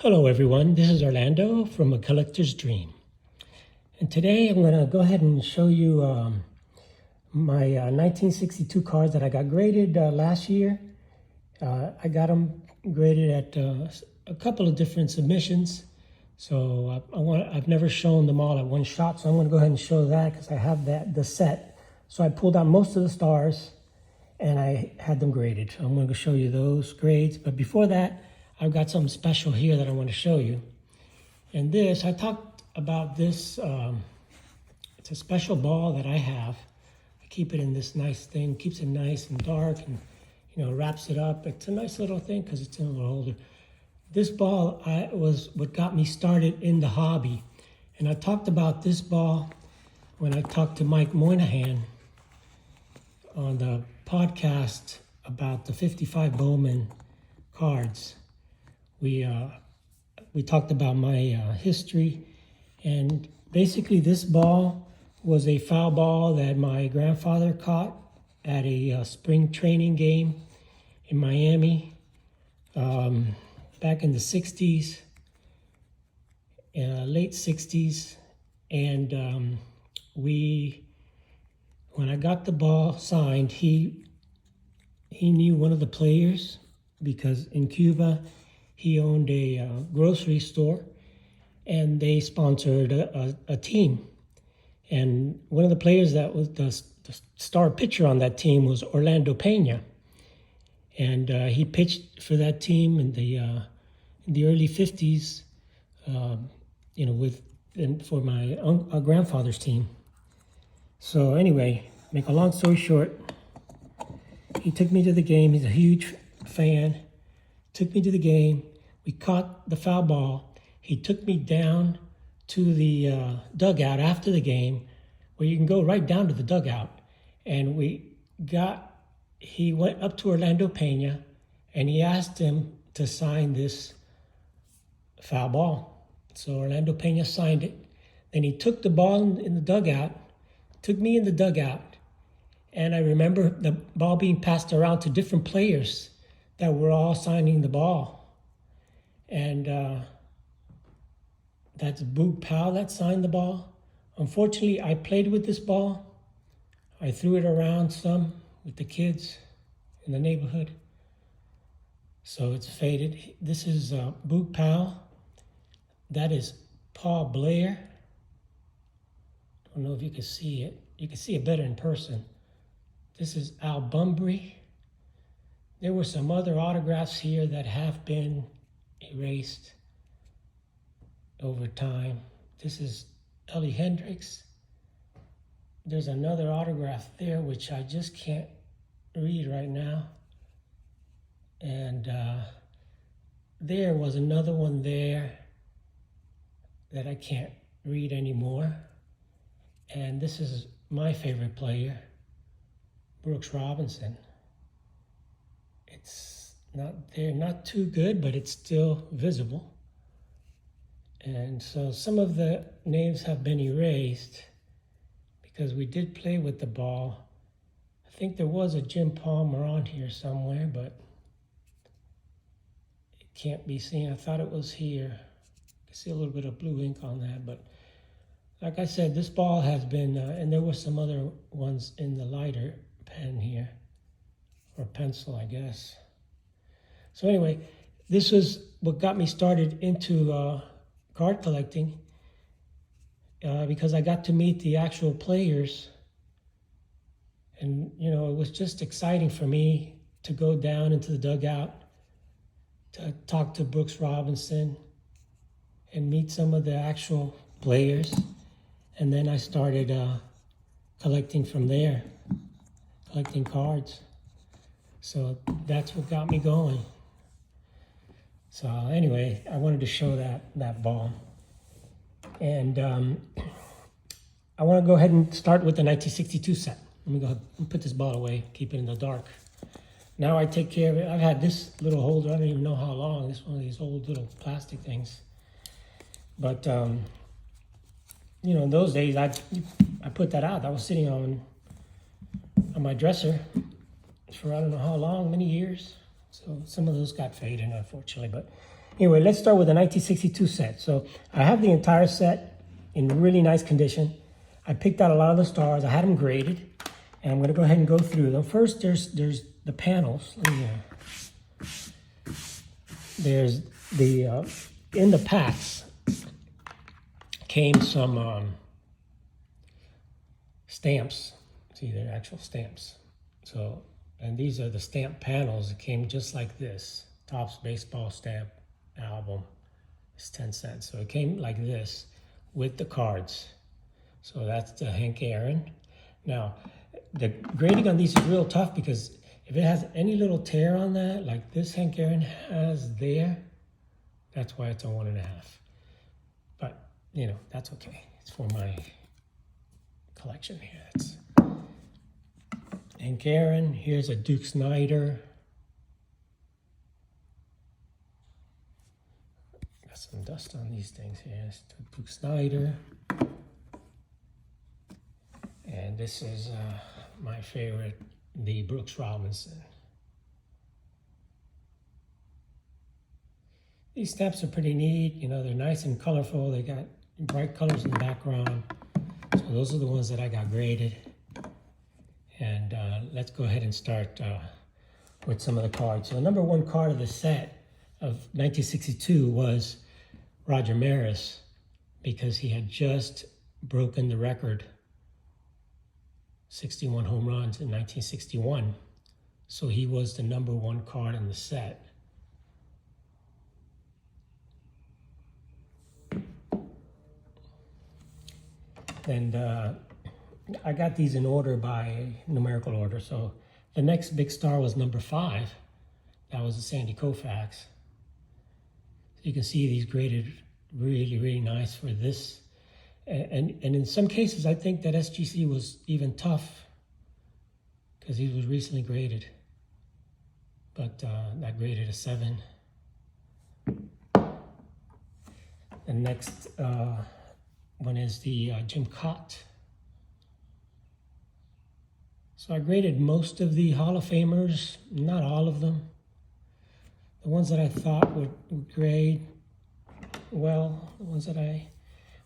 Hello everyone, this is Orlando from A Collector's Dream. And today I'm going to go ahead and show you my 1962 cards that I got graded last year. I got them graded at a couple of different submissions. So I've never shown them all at one shot, so I'm going to go ahead and show that because I have the set. So I pulled out most of the stars and I had them graded. So I'm going to show you those grades. But before that, I've got something special here that I want to show you. And this, I talked about this, it's a special ball that I have. I keep it in this nice thing, keeps it nice and dark and, wraps it up. It's a nice little thing because it's in a little holder. This ball was what got me started in the hobby. And I talked about this ball when I talked to Mike Moynihan on the podcast about the 55 Bowman cards. We talked about my history, and basically this ball was a foul ball that my grandfather caught at a spring training game in Miami back in the 60s, late 60s, and when I got the ball signed, he knew one of the players because in Cuba, he owned a grocery store, and they sponsored a team. And one of the players that was the star pitcher on that team was Orlando Pena. And he pitched for that team in the early 50s, for my grandfather's team. So anyway, make a long story short, he took me to the game. He's a huge fan. Took me to the game. We caught the foul ball. He took me down to the dugout after the game, where you can go right down to the dugout. And he went up to Orlando Pena, and he asked him to sign this foul ball. So Orlando Pena signed it. Then he took the ball in the dugout, took me in the dugout, and I remember the ball being passed around to different players that were all signing the ball. And that's Boog Powell that signed the ball. Unfortunately, I played with this ball. I threw it around some with the kids in the neighborhood. So it's faded. This is Boog Powell. That is Paul Blair. Don't know if you can see it. You can see it better in person. This is Al Bunbury. There were some other autographs here that have been erased over time. This is Ellie Hendricks. There's another autograph there, which I just can't read right now. And there was another one there that I can't read anymore. And this is my favorite player, Brooks Robinson. It's not too good, but it's still visible. And so some of the names have been erased because we did play with the ball. I think there was a Jim Palmer on here somewhere, but it can't be seen. I thought it was here. I can see a little bit of blue ink on that, but like I said, this ball has been, and there were some other ones in the lighter pen here. Or pencil, I guess. So anyway, this was what got me started into card collecting because I got to meet the actual players. And, it was just exciting for me to go down into the dugout, to talk to Brooks Robinson and meet some of the actual players. And then I started collecting from there, collecting cards. So that's what got me going. So anyway, I wanted to show that ball. And I want to go ahead and start with the 1962 set. Let me go ahead and put this ball away, keep it in the dark. Now I take care of it. I've had this little holder, I don't even know how long. This is one of these old little plastic things. But, in those days, I put that out. I was sitting on my dresser for I don't know how long, many years. So some of those got faded, unfortunately. But anyway, let's start with the 1962 set. So I have the entire set in really nice condition. I picked out a lot of the stars. I had them graded. And I'm going to go ahead and go through them. First, there's the panels. There's the, in the packs came some stamps. See, they're actual stamps. So, and these are the stamp panels. It came just like this. Topps baseball stamp album. It's 10 cents. So it came like this with the cards. So that's the Hank Aaron. Now, the grading on these is real tough because if it has any little tear on that, like this Hank Aaron has there, that's why it's a 1.5. But, you know, that's okay. It's for my collection here. It's Hank Aaron. Here's a Duke Snyder. Got some dust on these things here. It's Duke Snyder. And this is my favorite, the Brooks Robinson. These stamps are pretty neat. You know, they're nice and colorful. They got bright colors in the background. So those are the ones that I got graded. And let's go ahead and start with some of the cards. So the number one card of the set of 1962 was Roger Maris, because he had just broken the record 61 home runs in 1961. So he was the number one card in the set. And I got these in order by numerical order. So the next big star was number 5. That was the Sandy Koufax. So you can see these graded really, really nice for this. And in some cases, I think that SGC was even tough because he was recently graded. But I graded a 7. The next one is the Jim Cott. So I graded most of the Hall of Famers, not all of them. The ones that I thought would grade well, the ones that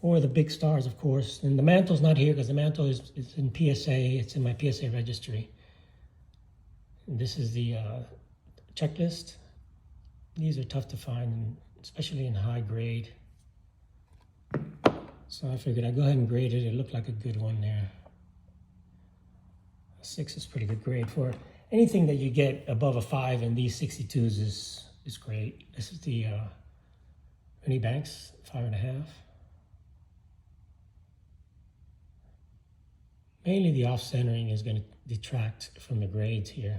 or the big stars, of course. And the Mantle's not here because the Mantle is in PSA. It's in my PSA registry. And this is the checklist. These are tough to find, especially in high grade. So I figured I'd go ahead and grade it. It looked like a good one there. A 6 is pretty good grade for it. Anything that you get above a 5 in these 62s is great. This is the Ernie Banks, 5.5. Mainly the off-centering is going to detract from the grades here.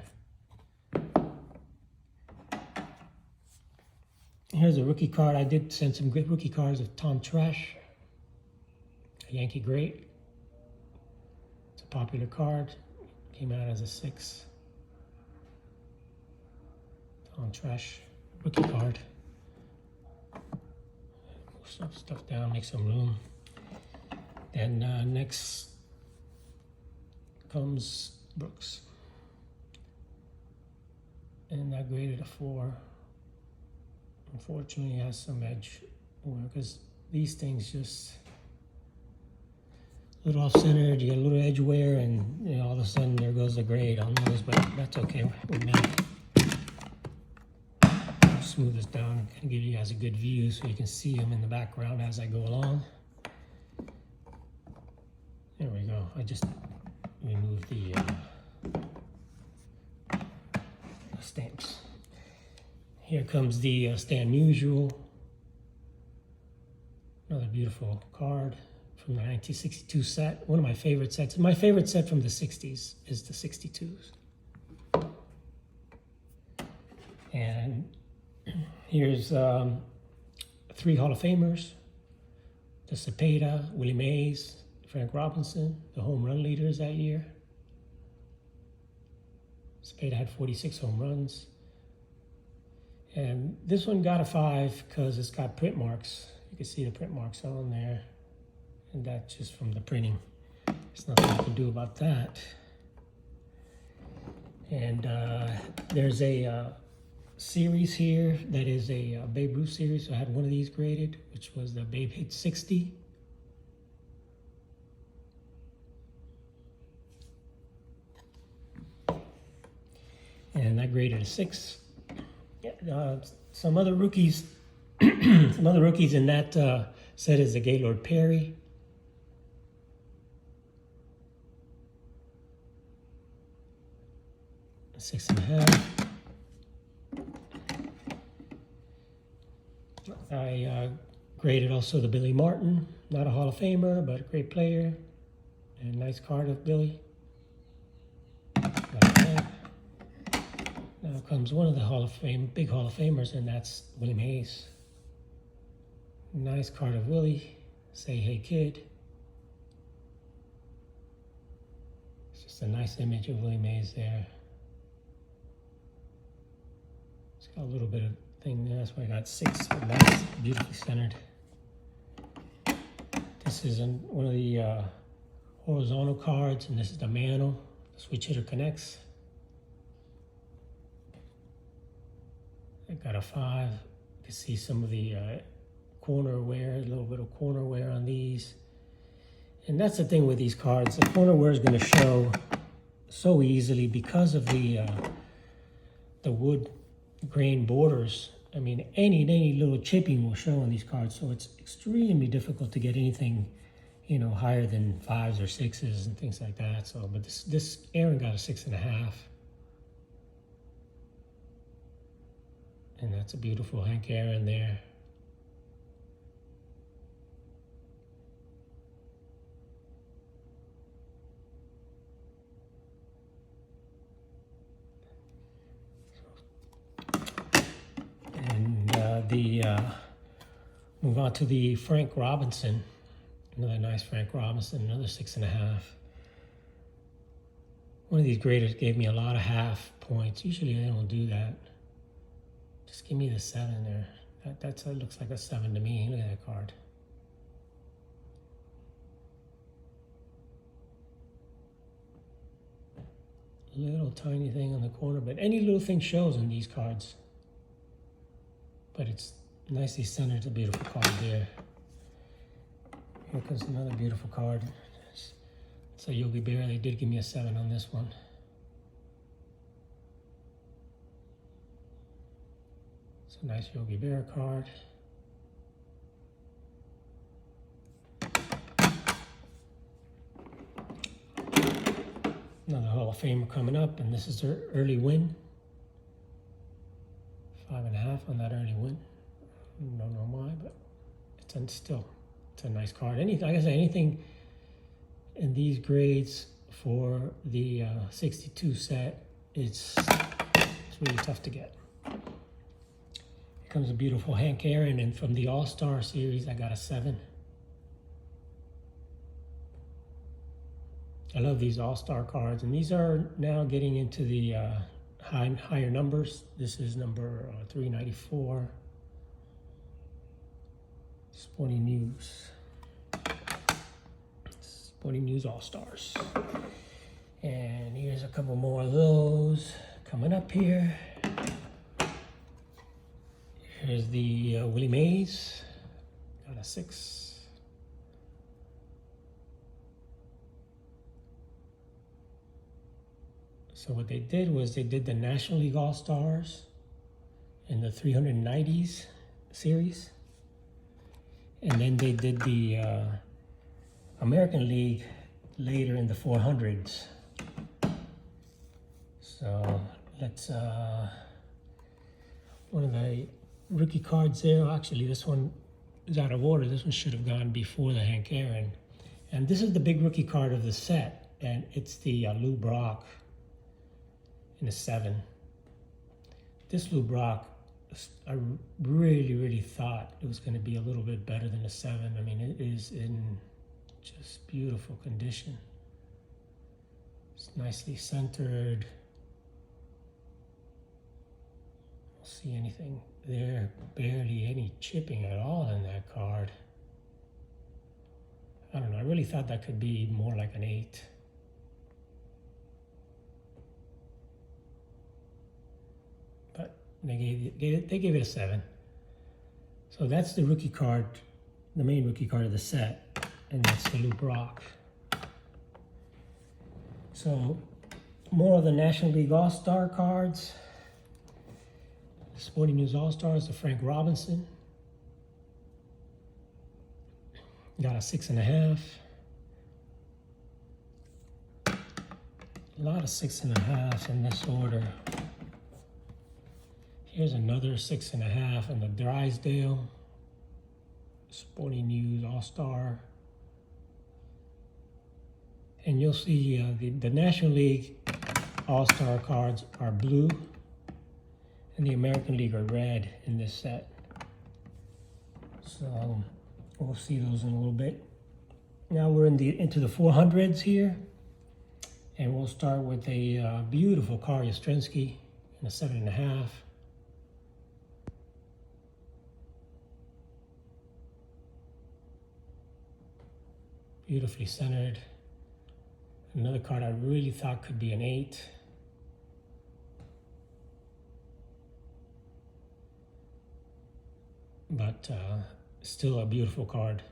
Here's a rookie card. I did send some good rookie cards of Tom Trash, a Yankee great. It's a popular card. Came out as a 6. Tom Trash, rookie card. Move some stuff down, make some room. Then next comes Brooks. And I graded a 4. Unfortunately, it has some edge because these things just a little off-centered, you get a little edge wear, and you know, all of a sudden there goes the grade on those, but that's okay with me. I'll smooth this down and give you guys a good view so you can see them in the background as I go along. There we go. I just remove the stamps. Here comes the Stan Musial. Another beautiful card from the 1962 set. One of my favorite sets. My favorite set from the 60s is the 62s. And here's 3 Hall of Famers. The Cepeda, Willie Mays, Frank Robinson, the home run leaders that year. Cepeda had 46 home runs. And this one got a 5 because it's got print marks. You can see the print marks on there. And that's just from the printing. There's nothing you can do about that. And there's a series here that is a Babe Ruth series. So I had one of these graded, which was the Babe Hit 60. And I graded a 6. Some other rookies, some other rookies in that set is the Gaylord Perry. A 6.5. I graded also the Billy Martin, not a Hall of Famer, but a great player. And nice card of Billy. Like that. Now comes one of the big Hall of Famers, and that's William Hayes. Nice card of Willie. Say Hey Kid. It's just a nice image of William Hayes there. It's got a little bit of thing there, that's why I got 6, but nice, beautifully centered. This is one of the horizontal cards, and this is the Mantle. The switch hitter connects. I got a 5. You can see some of the corner wear, a little bit of corner wear on these. And that's the thing with these cards. The corner wear is going to show so easily because of the wood grain borders. I mean, any little chipping will show on these cards. So it's extremely difficult to get anything, you know, higher than 5s or 6s and things like that. So, but this Aaron got a 6.5. And that's a beautiful Hank Aaron there. And move on to the Frank Robinson. Another nice Frank Robinson, another 6.5. One of these graders gave me a lot of half points. Usually they don't do that. Just give me the 7 there. That looks like a 7 to me. Look at that card. Little tiny thing on the corner, but any little thing shows in these cards. But it's nicely centered. It's a beautiful card there. Here comes another beautiful card. So Yogi Berra, they did give me a 7 on this one. It's a nice Yogi Berra card. Another Hall of Famer coming up, and this is their early win. 5.5 on that early win. Don't know why, but it's a nice card. Like I said, anything in these grades for the 62 set, it's really tough to get. Here comes a beautiful Hank Aaron, and from the All-Star series, I got a 7. I love these All-Star cards, and these are now getting into the higher numbers. This is number 394. Sporting News. Sporting News All-Stars. And here's a couple more of those coming up here. Here's the Willie Mays. Got a 6. So what they did was they did the National League All-Stars in the 390s series. And then they did the American League later in the 400s. So let's, one of the rookie cards there, actually this one is out of order. This one should have gone before the Hank Aaron. And this is the big rookie card of the set, and it's the Lou Brock in a 7. This Lou Brock, I really thought it was going to be a little bit better than a 7. I mean, it is in just beautiful condition. It's nicely centered. Don't see anything there, barely any chipping at all in that card. I don't know, I really thought that could be more like an 8. They gave it a 7. So that's the rookie card, the main rookie card of the set, and that's the Lou Brock. So more of the National League All-Star cards. Sporting News All-Stars, the Frank Robinson. Got a 6.5. A lot of 6.5s in this order. Here's another 6.5 in the Drysdale Sporting News All-Star. And you'll see the National League All-Star cards are blue, and the American League are red in this set. So we'll see those in a little bit. Now we're into the 400s here, and we'll start with a beautiful Carl Yastrzemski in a 7.5. Beautifully centered. Another card I really thought could be an 8. But still a beautiful card.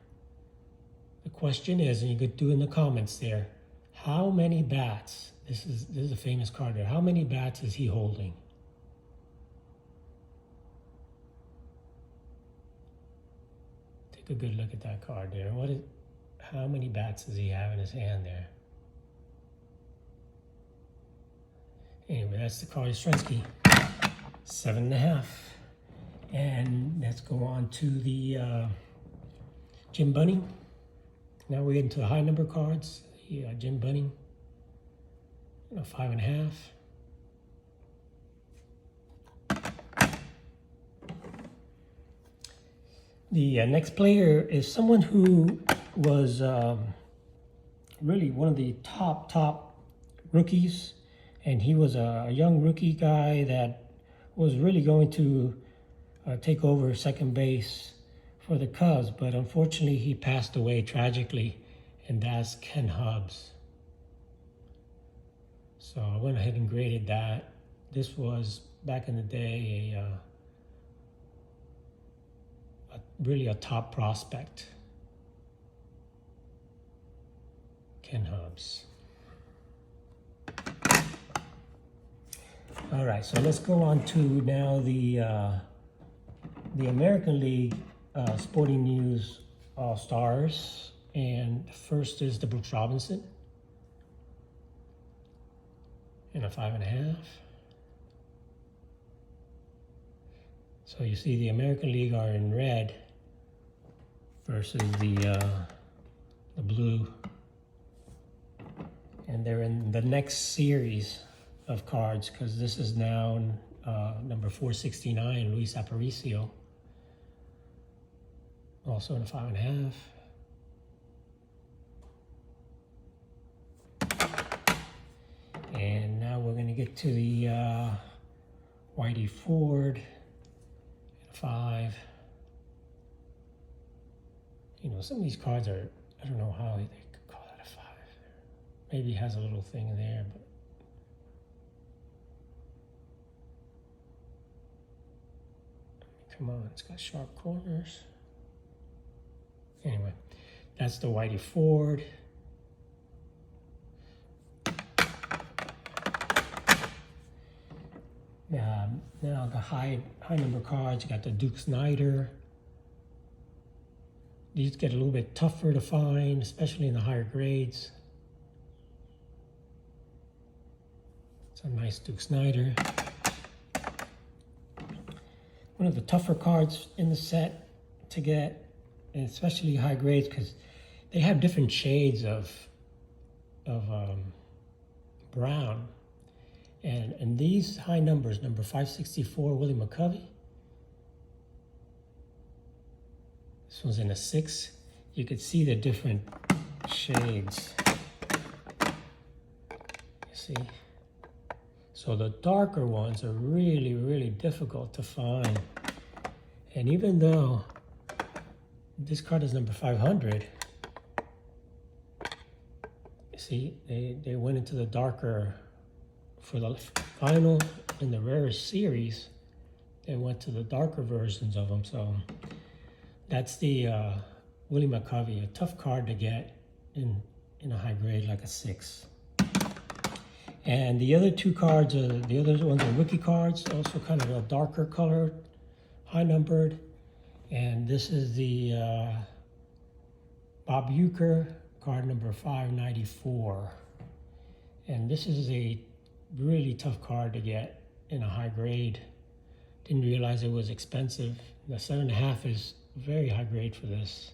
The question is, and you could do in the comments there, how many bats, this is a famous card there, how many bats is he holding? Take a good look at that card there. How many bats does he have in his hand there? Anyway, that's the Carl Yastrzemski, 7.5. And let's go on to the Jim Bunning. Now we get into the high number cards. Jim Bunning, 5.5. The next player is someone who was really one of the top rookies, and he was a young rookie guy that was really going to take over second base for the Cubs, but unfortunately he passed away tragically, and that's Ken Hubbs. So I went ahead and graded that. This was, back in the day, really a top prospect. Ken Hubbs. All right, so let's go on to now the American League Sporting News All-Stars. And first is the Brooks Robinson in a 5.5. So you see the American League are in red versus the blue. And they're in the next series of cards, because this is now number 469, Luis Aparicio, also in a 5.5. And now we're going to get to the Whitey Ford, 5. You know, some of these cards are, I don't know how they could call that a 5. Maybe it has a little thing there, but come on, it's got sharp corners. Anyway, that's the Whitey Ford. Now the high number cards, you got the Duke Snyder. These get a little bit tougher to find, especially in the higher grades. It's a nice Duke Snyder. One of the tougher cards in the set to get, and especially high grades, because they have different shades of brown. And these high numbers, number 564, Willie McCovey. This one's in a 6. You could see the different shades. You see? So the darker ones are really, really difficult to find. And even though this card is number 500, you see, they went into the darker. For the final in the rarest series, they went to the darker versions of them. So that's the Willie McCovey, a tough card to get in a high grade like a 6. And the other two cards, the other ones are rookie cards, also kind of a darker colored, high numbered. And this is the Bob Uecker, card number 594. And this is a really tough card to get in a high grade. Didn't realize it was expensive. The 7.5 is very high grade for this.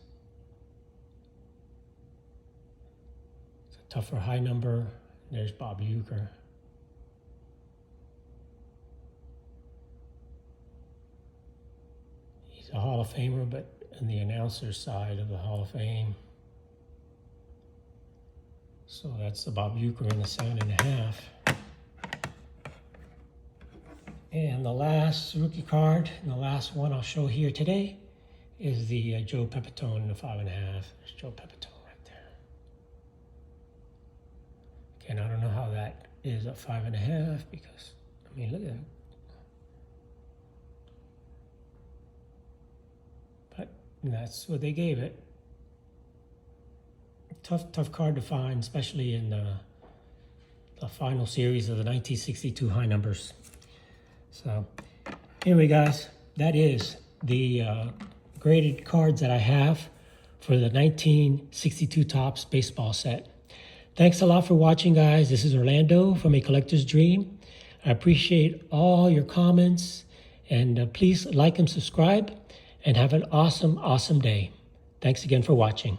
It's a tougher high number. There's Bob Uecker. He's a Hall of Famer, but in the announcer's side of the Hall of Fame. So that's the Bob Uecker in the 7.5. And the last rookie card, and the last one I'll show here today, is the Joe Pepitone in the 5.5. There's Joe Pepitone. And I don't know how that is at 5.5 because, I mean, look at that. But that's what they gave it. Tough card to find, especially in the final series of the 1962 high numbers. So anyway, guys, that is the graded cards that I have for the 1962 Topps baseball set. Thanks a lot for watching, guys. This is Orlando from A Collector's Dream. I appreciate all your comments, and please like and subscribe, and have an awesome, awesome day. Thanks again for watching.